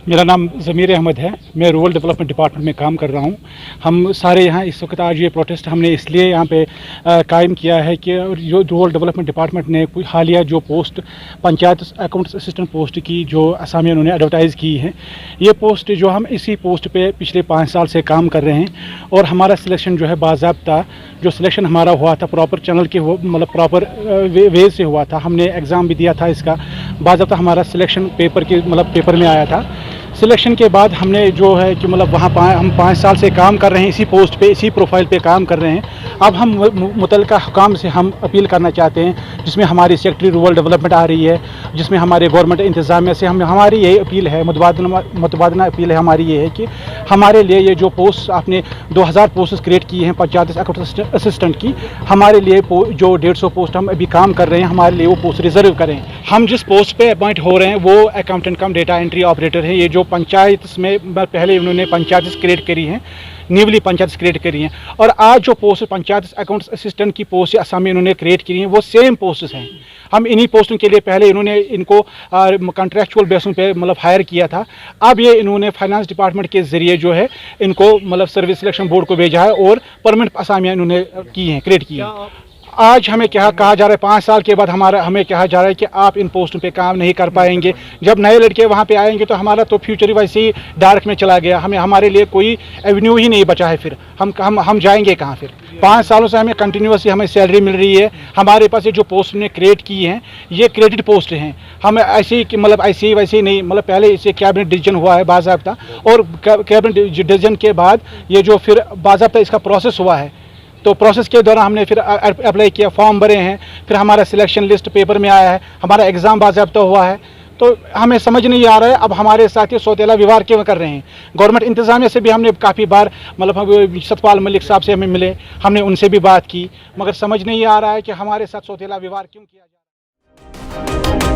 मेरा नाम ज़मीर अहमद है। मैं रूरल डेवलपमेंट डिपार्टमेंट में काम कर रहा हूँ। हम सारे यहाँ इस वक्त आज ये प्रोटेस्ट हमने इसलिए यहाँ पे कायम किया है कि जो रूरल डेवलपमेंट डिपार्टमेंट ने कोई हालिया जो post panchayat accounts assistant post की जो असामी उन्होंने एडवर्टाइज़ की है, ये पोस्ट जो हम इसी पोस्ट पे पिछले 5 साल से काम कर रहे हैं और हमारा सिलेक्शन जो है बाज़ाब्ता जो सिलेक्शन हमारा हुआ था प्रॉपर चैनल के मतलब प्रॉपर वे से हुआ था। हमने एग्ज़ाम भी दिया था इसका, बाज़ाब्ता हमारा सिलेक्शन पेपर के मतलब पेपर में आया था। सिलेक्शन के बाद हमने जो है कि मतलब वहाँ हम 5 साल से काम कर रहे हैं इसी पोस्ट पे, इसी प्रोफाइल पे काम कर रहे हैं। अब हम मुतल्लिका हुकाम से हम अपील करना चाहते हैं, जिसमें हमारी सेक्रेटरी रूरल डेवलपमेंट आ रही है, जिसमें हमारे गवर्नमेंट इंतज़ामिया से हमारी ये अपील है, मुतबादना अपील है हमारी ये है कि हमारे लिए ये जो पोस्ट आपने 2000 पोस्ट क्रिएट की हैं पंचायत अकाउंट असिस्टेंट की, हमारे लिए जो 150 पोस्ट हम अभी काम कर रहे हैं हमारे लिए वो पोस्ट रिजर्व करें। हम जिस पोस्ट पे अपॉइंट हो रहे हैं वो अकाउंटेंट कम डेटा एंट्री ऑपरेटर है। ये जो पंचायत में पहले उन्होंने पंचायत क्रिएट करी हैं, न्यूली पंचायत क्रिएट करी हैं, और आज जो पोस्ट पंचायत अकाउंट्स असिस्टेंट की पोस्ट असामी उन्होंने क्रिएट की हैं वो सेम पोस्ट्स हैं। हम इन्हीं पोस्टों के लिए पहले इन्होंने इनको कॉन्ट्रैक्चुअल बेसों पे मतलब हायर किया था। अब ये इन्होंने फाइनेंस डिपार्टमेंट के ज़रिए जो है इनको मतलब सर्विस सिलेक्शन बोर्ड को भेजा है और परमानेंट असामियाँ इन्होंने की हैं, क्रिएट की हैं। आज हमें क्या कहा जा रहा है, 5 साल के बाद हमें कहा जा रहा है कि आप इन पोस्टों पे काम नहीं कर पाएंगे। जब नए लड़के वहाँ पे आएंगे तो हमारा तो फ्यूचर ही वैसे ही डार्क में चला गया, हमारे लिए कोई एवेन्यू ही नहीं बचा है। फिर हम जाएंगे कहाँ? फिर 5 सालों से हमें कंटिन्यूसली हमें सैलरी मिल रही है। हमारे पास ये जो पोस्ट ने क्रिएट की हैं ये क्रेडिट पोस्ट हैं। हम ऐसे ही मतलब ऐसे ही वैसे ही नहीं, मतलब पहले इसे कैबिनेट डिसीजन हुआ है बाज़ाब्ता, और कैबिनेट डिसीजन के बाद ये जो फिर बाज़ाब्ता इसका प्रोसेस हुआ है, तो प्रोसेस के दौरान हमने फिर अप्लाई किया, फॉर्म भरे हैं, फिर हमारा सिलेक्शन लिस्ट पेपर में आया है, हमारा एग्ज़ाम बाज़ाब्ता हुआ है। तो हमें समझ नहीं आ रहा है अब हमारे साथ ये सौतेला व्यवहार क्यों कर रहे हैं। गवर्नमेंट इंतज़ामिया से भी हमने काफ़ी बार मतलब सतपाल मलिक साहब से हमें मिले, हमने उनसे भी बात की, मगर समझ नहीं आ रहा है कि हमारे साथ सौतेला व्यवहार क्यों किया जा रहा है।